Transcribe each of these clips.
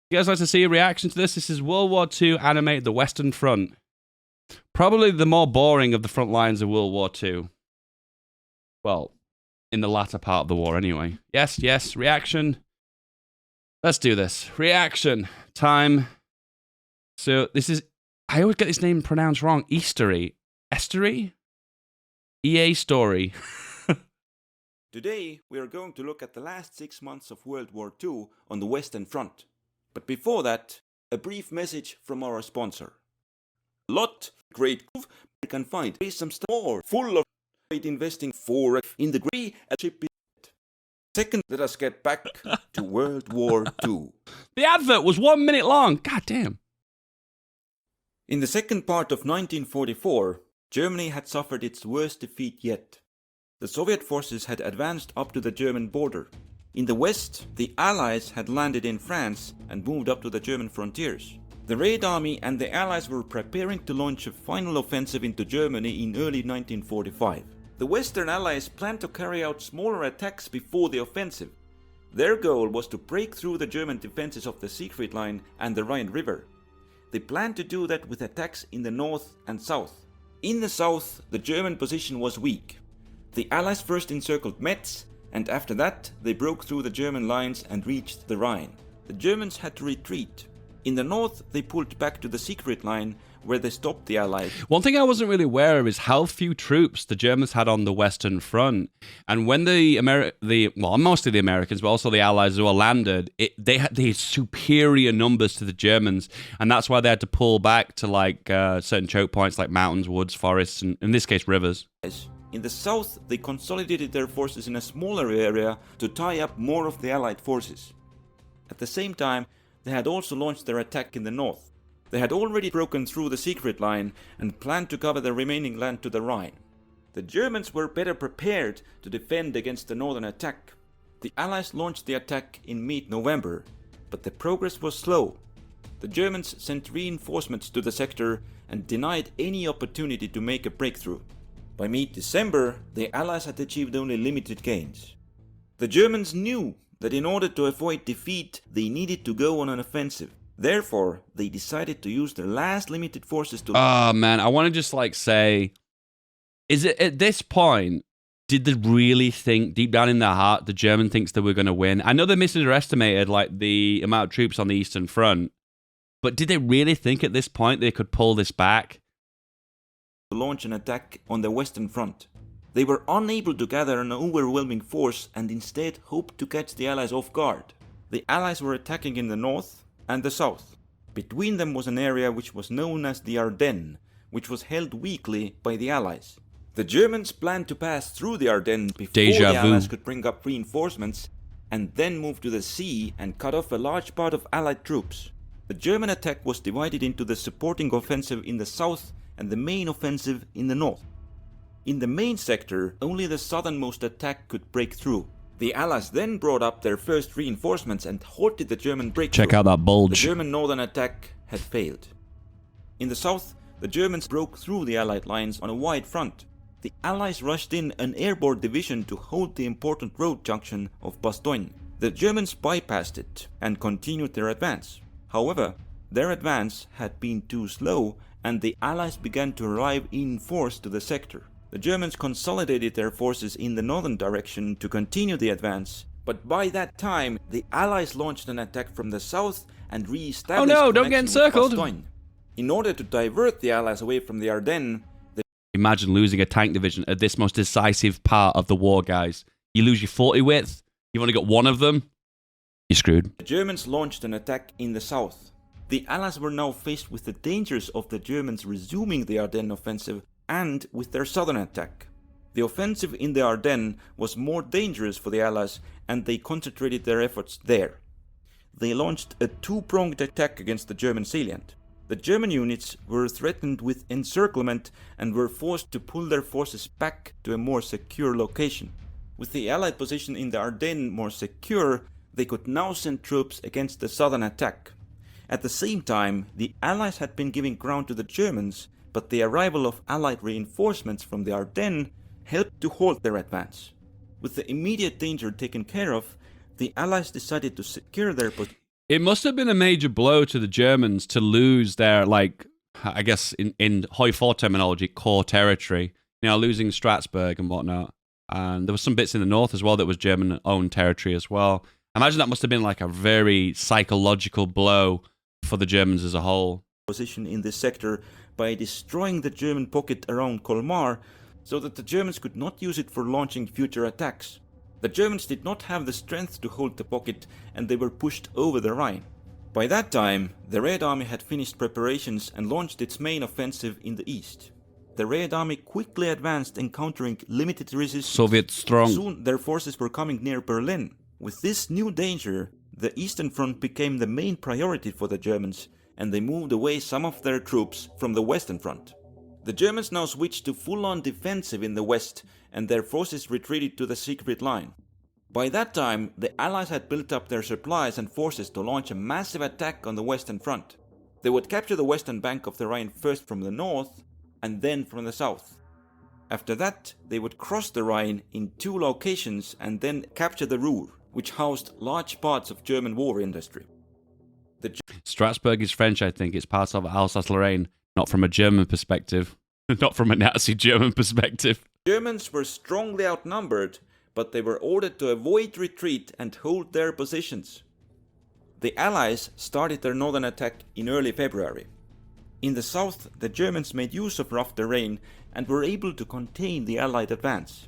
You guys like to see a reaction to this? This is World War II animated the Western Front. Probably the more boring of the front lines of World War II. Well, in the latter part of the war anyway. Yes, reaction. Let's do this. Reaction time. So this is, I always get this name pronounced wrong. Eastery? EA Story. Today, we are going to look at the last 6 months of World War II on the Western Front. But before that, a brief message from our sponsor. Great you can find some store full of great investing for in the grey ship. Second, let us get back to World War II. The advert was 1 minute long. God damn. In the second part of 1944, Germany had suffered its worst defeat yet. The Soviet forces had advanced up to the German border. In the west, the Allies had landed in France and moved up to the German frontiers. The Red Army and the Allies were preparing to launch a final offensive into Germany in early 1945. The Western Allies planned to carry out smaller attacks before the offensive. Their goal was to break through the German defenses of the Siegfried Line and the Rhine River. They planned to do that with attacks in the north and south. In the south, the German position was weak. The Allies first encircled Metz, and after that they broke through the German lines and reached the Rhine. The Germans had to retreat. In the north, they pulled back to the Siegfried Line, where they stopped the Allies. One thing I wasn't really aware of is how few troops the Germans had on the Western Front. And when mostly the Americans, but also the Allies as well landed, they had superior numbers to the Germans, and that's why they had to pull back to certain choke points like mountains, woods, forests, and in this case rivers. In the south, they consolidated their forces in a smaller area to tie up more of the Allied forces. At the same time, they had also launched their attack in the north. They had already broken through the Siegfried Line and planned to cover the remaining land to the Rhine. The Germans were better prepared to defend against the northern attack. The Allies launched the attack in mid-November, but the progress was slow. The Germans sent reinforcements to the sector and denied any opportunity to make a breakthrough. By mid-December, the Allies had achieved only limited gains. The Germans knew that in order to avoid defeat, they needed to go on an offensive. Therefore, they decided to use their last limited forces to... Oh, man, I want to just say, is it at this point, did they really think, deep down in their heart, the German thinks that we're going to win? I know they misestimated, the amount of troops on the Eastern Front, but did they really think at this point they could pull this back? To launch an attack on the Western Front. They were unable to gather an overwhelming force and instead hoped to catch the Allies off guard. The Allies were attacking in the north and the south. Between them was an area which was known as the Ardennes, which was held weakly by the Allies. The Germans planned to pass through the Ardennes before the Allies could bring up reinforcements and then move to the sea and cut off a large part of Allied troops. The German attack was divided into the supporting offensive in the south and the main offensive in the north. In the main sector, only the southernmost attack could break through. The Allies then brought up their first reinforcements and halted the German breakthrough. Check out that bulge. The German northern attack had failed. In the south, the Germans broke through the Allied lines on a wide front. The Allies rushed in an airborne division to hold the important road junction of Bastogne. The Germans bypassed it and continued their advance. However, their advance had been too slow and the Allies began to arrive in force to the sector. The Germans consolidated their forces in the northern direction to continue the advance, but by that time, the Allies launched an attack from the south and re-established don't get encircled. In order to divert the Allies away from the Ardennes, imagine losing a tank division at this most decisive part of the war, guys. You lose your 40 width, you've only got one of them, you're screwed. The Germans launched an attack in the south. The Allies were now faced with the dangers of the Germans resuming the Ardennes offensive and with their southern attack. The offensive in the Ardennes was more dangerous for the Allies and they concentrated their efforts there. They launched a two-pronged attack against the German salient. The German units were threatened with encirclement and were forced to pull their forces back to a more secure location. With the Allied position in the Ardennes more secure, they could now send troops against the southern attack. At the same time, the Allies had been giving ground to the Germans, but the arrival of Allied reinforcements from the Ardennes helped to halt their advance. With the immediate danger taken care of, the Allies decided to secure their position. It must have been a major blow to the Germans to lose their, like, I guess in Hoi 4 terminology, core territory. You know, losing Strasbourg and whatnot. And there was some bits in the north as well that was German-owned territory as well. I imagine that must have been like a very psychological blow for the Germans as a whole. Position in this sector by destroying the German pocket around Colmar so that the Germans could not use it for launching future attacks. The Germans did not have the strength to hold the pocket and they were pushed over the Rhine. By that time, the Red Army had finished preparations and launched its main offensive in the east. The Red Army quickly advanced, encountering limited resistance. Soviet strong. Soon their forces were coming near Berlin. With this new danger, the Eastern Front became the main priority for the Germans, and they moved away some of their troops from the Western Front. The Germans now switched to full-on defensive in the west, and their forces retreated to the Siegfried Line. By that time, the Allies had built up their supplies and forces to launch a massive attack on the Western Front. They would capture the western bank of the Rhine first from the north, and then from the south. After that, they would cross the Rhine in 2 locations and then capture the Ruhr, which housed large parts of German war industry. Strasbourg is French, I think. It's part of Alsace-Lorraine, not from a German perspective. Not from a Nazi German perspective. Germans were strongly outnumbered, but they were ordered to avoid retreat and hold their positions. The Allies started their northern attack in early February. In the south, the Germans made use of rough terrain and were able to contain the Allied advance.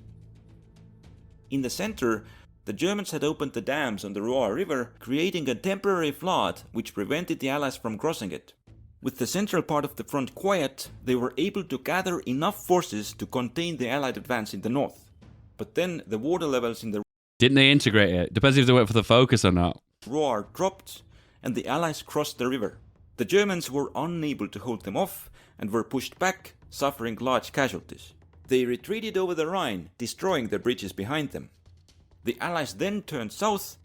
In the center, the Germans had opened the dams on the Loire River, creating a temporary flood which prevented the Allies from crossing it. With the central part of the front quiet, they were able to gather enough forces to contain the Allied advance in the north. But then the water levels in the Didn't they integrate it? Depends if they went for the focus or not. Loire dropped, and the Allies crossed the river. The Germans were unable to hold them off and were pushed back, suffering large casualties. They retreated over the Rhine, destroying the bridges behind them. The Allies then turned south.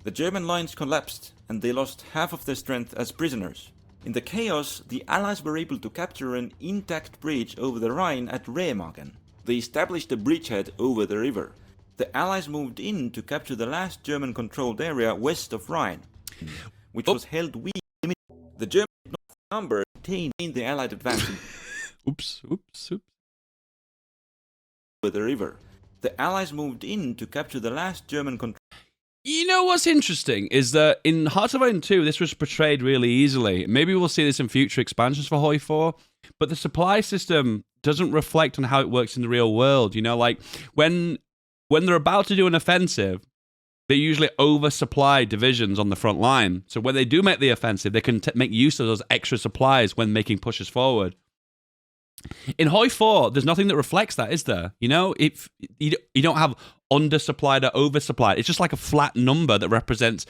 The German lines collapsed and they lost half of their strength as prisoners. In the chaos, the Allies were able to capture an intact bridge over the Rhine at Remagen. They established a bridgehead over the river. The Allies moved in to capture the last German-controlled area west of Rhine, which was held weak. The German number maintained the Allied advance Oops. over the river. The Allies moved in to capture the last German control. You know what's interesting is that in Hearts of Iron 2, this was portrayed really easily. Maybe we'll see this in future expansions for Hoi 4, but the supply system doesn't reflect on how it works in the real world. You know, like when they're about to do an offensive, they usually oversupply divisions on the front line. So when they do make the offensive, they can make use of those extra supplies when making pushes forward. In Hoi 4, there's nothing that reflects that, is there? You know, if you don't have undersupplied or oversupplied, it's just like a flat number that represents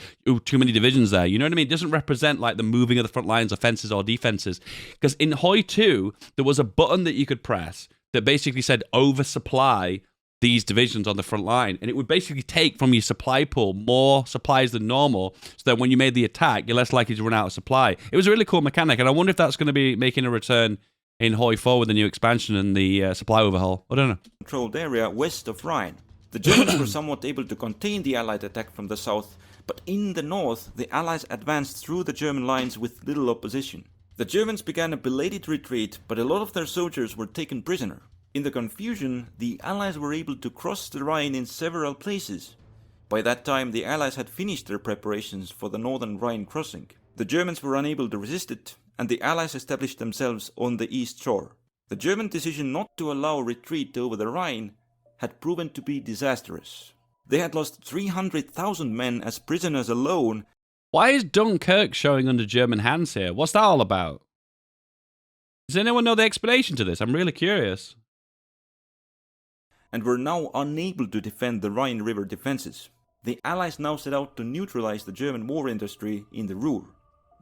too many divisions there. You know what I mean? It doesn't represent like the moving of the front lines, offenses or defenses. Because in Hoi 2, there was a button that you could press that basically said oversupply these divisions on the front line, and it would basically take from your supply pool more supplies than normal, so that when you made the attack, you're less likely to run out of supply. It was a really cool mechanic, and I wonder if that's going to be making a return in Hoi 4 with the new expansion and the supply overhaul. I don't know. Controlled area west of Rhine. The Germans were somewhat able to contain the Allied attack from the south, but in the north, the Allies advanced through the German lines with little opposition. The Germans began a belated retreat, but a lot of their soldiers were taken prisoner. In the confusion, the Allies were able to cross the Rhine in several places. By that time, the Allies had finished their preparations for the northern Rhine crossing. The Germans were unable to resist it, and the Allies established themselves on the east shore. The German decision not to allow retreat over the Rhine had proven to be disastrous. They had lost 300,000 men as prisoners alone. Why is Dunkirk showing under German hands here? What's that all about? Does anyone know the explanation to this? I'm really curious. And were now unable to defend the Rhine River defenses. The Allies now set out to neutralize the German war industry in the Ruhr.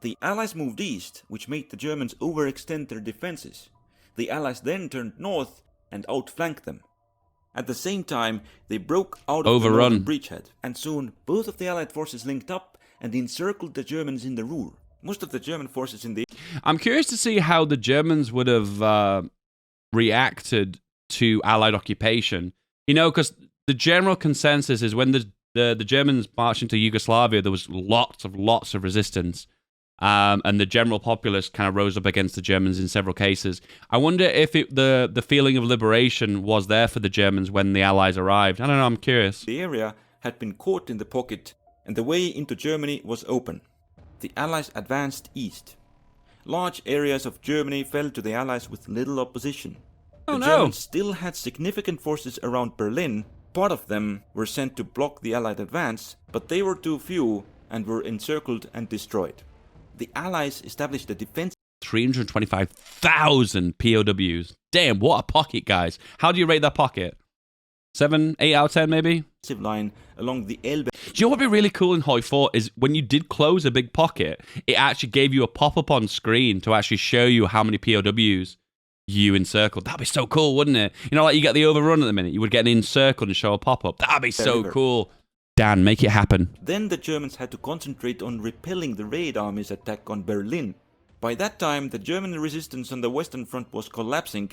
The Allies moved east, which made the Germans overextend their defenses. The Allies then turned north and outflanked them. At the same time, they broke out of the northern bridgehead, and soon both of the Allied forces linked up and encircled the Germans in the Ruhr. Most of the German forces in the... I'm curious to see how the Germans would have reacted to Allied occupation. You know, because the general consensus is when the the Germans marched into Yugoslavia, there was lots of resistance. And the general populace kind of rose up against the Germans in several cases. I wonder if the feeling of liberation was there for the Germans when the Allies arrived. I don't know, I'm curious. The area had been caught in the pocket and the way into Germany was open. The Allies advanced east. Large areas of Germany fell to the Allies with little opposition. The Germans still had significant forces around Berlin. Part of them were sent to block the Allied advance, but they were too few and were encircled and destroyed. The Allies established a defense 325,000 POWs. Damn, what a pocket, guys. How do you rate that pocket? 7, 8 out of 10, maybe? line along the Elbe. Do you know what would be really cool in Hoi 4 is when you did close a big pocket, it actually gave you a pop-up on screen to actually show you how many POWs you encircled. That'd be so cool, wouldn't it? You know, like you get the overrun at the minute, you would get an encircled and show a pop-up. That'd be so cool. Dan, make it happen. Then the Germans had to concentrate on repelling the Raid Army's attack on Berlin. By that time, the German resistance on the Western Front was collapsing,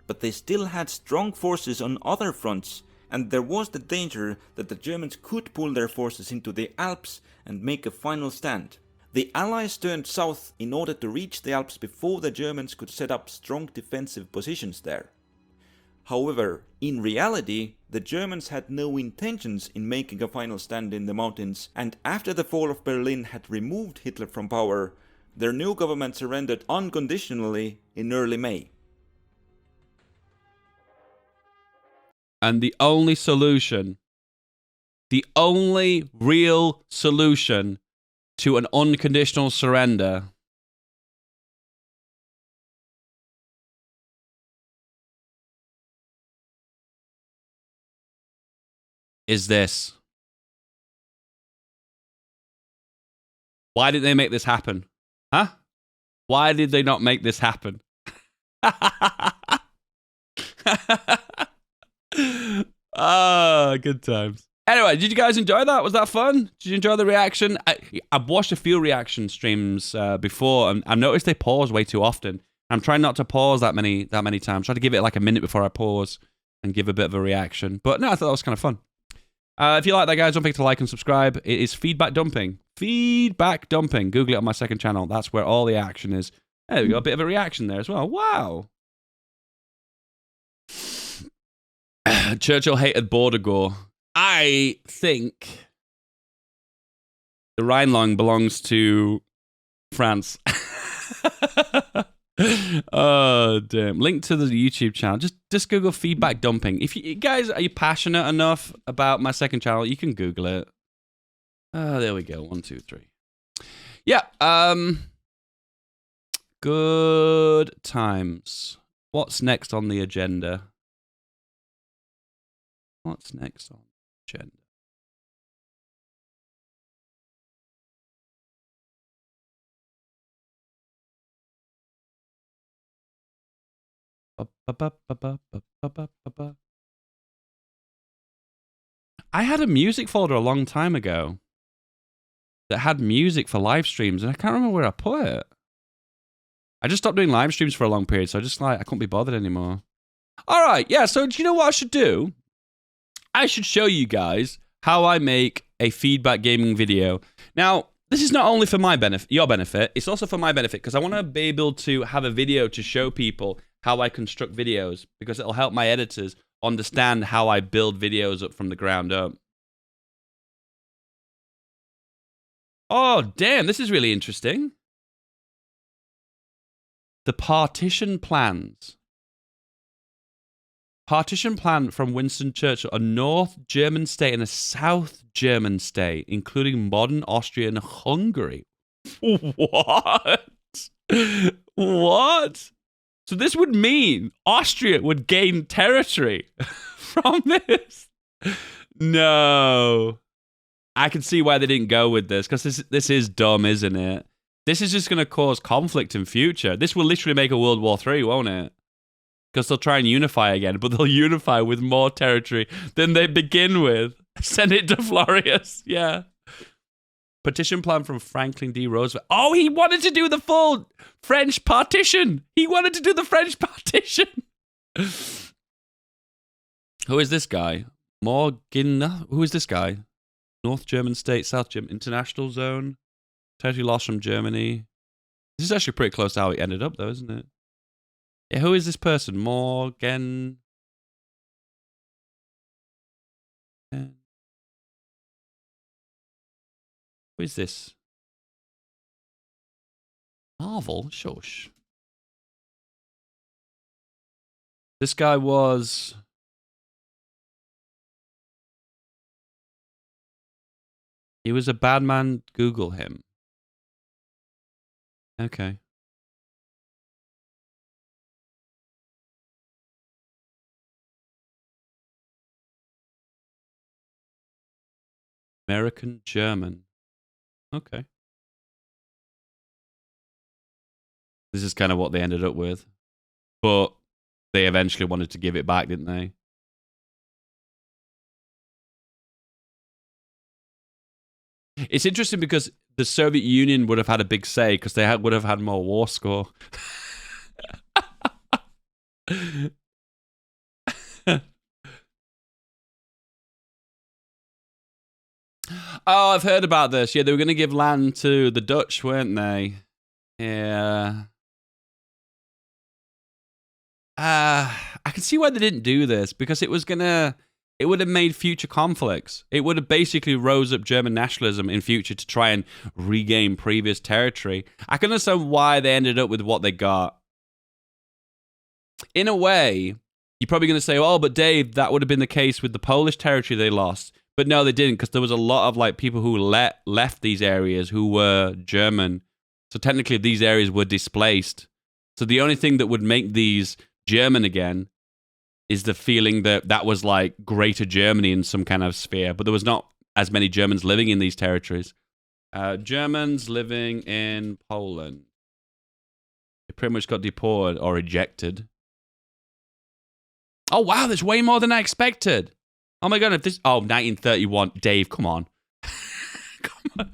but they still had strong forces on other fronts, and there was the danger that the Germans could pull their forces into the Alps and make a final stand. The Allies turned south in order to reach the Alps before the Germans could set up strong defensive positions there. However, in reality, the Germans had no intentions in making a final stand in the mountains, and after the fall of Berlin had removed Hitler from power, their new government surrendered unconditionally in early May. And the only solution, the only real solution to an unconditional surrender is this. Why did they make this happen? Huh? Why did they not make this happen? Ah, good times. Anyway, did you guys enjoy that? Was that fun? Did you enjoy the reaction? I've watched a few reaction streams before, and I noticed they pause way too often. I'm trying not to pause that many times. Try to give it like a minute before I pause and give a bit of a reaction. But no, I thought that was kind of fun. If you like that, guys, don't forget to like and subscribe. It is Feedback Dumping. Feedback Dumping. Google it on my second channel. That's where all the action is. There we go. A bit of a reaction there as well. Wow. Churchill hated border gore. I think the Rhineland belongs to France. Oh, damn. Link to the YouTube channel. Just Google Feedback Dumping. If you guys, are you passionate enough about my second channel, you can Google it. There we go. 1, 2, 3. Yeah. Good times. What's next on the agenda? What's next on the agenda? I had a music folder a long time ago that had music for live streams, and I can't remember where I put it. I just stopped doing live streams for a long period, so I couldn't be bothered anymore. All right, yeah, so do you know what I should do? I should show you guys how I make a feedback gaming video. Now, this is not only for my benefit, your benefit, it's also for my benefit, because I want to be able to have a video to show people how I construct videos, because it'll help my editors understand how I build videos up from the ground up. Oh, damn, this is really interesting. The partition plans. Partition plan from Winston Churchill, a North German state and a South German state, including modern Austria and Hungary. What? What? So this would mean Austria would gain territory from this? No. I can see why they didn't go with this, because this is dumb, isn't it? This is just going to cause conflict in future. This will literally make a World War III, won't it? Because they'll try and unify again, but they'll unify with more territory than they begin with. Send it to Florius, yeah. Petition plan from Franklin D. Roosevelt. Oh, he wanted to do the full French partition. He wanted to do the French partition. Who is this guy? Morgan. Who is this guy? North German state, South German international zone. Territory lost from Germany. This is actually pretty close to how it ended up, though, isn't it? Yeah, who is this person? Morgan. Who is this? Marvel? Shush. This guy was... He was a bad man. Google him. Okay. American German. Okay. This is kind of what they ended up with. But they eventually wanted to give it back, didn't they? It's interesting because the Soviet Union would have had a big say because they would have had more war score. Oh, I've heard about this. Yeah, they were going to give land to the Dutch, weren't they? Yeah. I can see why they didn't do this because it would have made future conflicts. It would have basically rose up German nationalism in future to try and regain previous territory. I can understand why they ended up with what they got. In a way, you're probably going to say, oh, but Dave, that would have been the case with the Polish territory they lost. But no, they didn't because there was a lot of like people who left these areas who were German. So technically these areas were displaced. So the only thing that would make these German again is the feeling that that was like greater Germany in some kind of sphere, but there was not as many Germans living in these territories. Germans living in Poland. They pretty much got deported or ejected. Oh, wow, there's way more than I expected. Oh my God, if this... Oh, 1931. Dave, come on. Come on.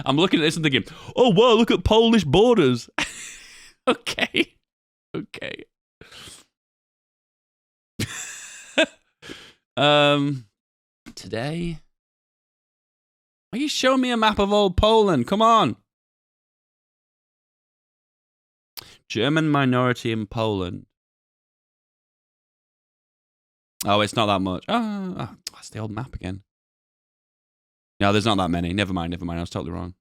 I'm looking at this and thinking, oh, wow, look at Polish borders. Okay. Okay. Today? Are you showing me a map of old Poland? Come on. German minority in Poland. Oh, it's not that much. Oh, that's the old map again. No, there's not that many. Never mind. I was totally wrong.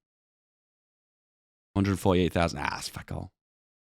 148,000. Ah, that's fuck all.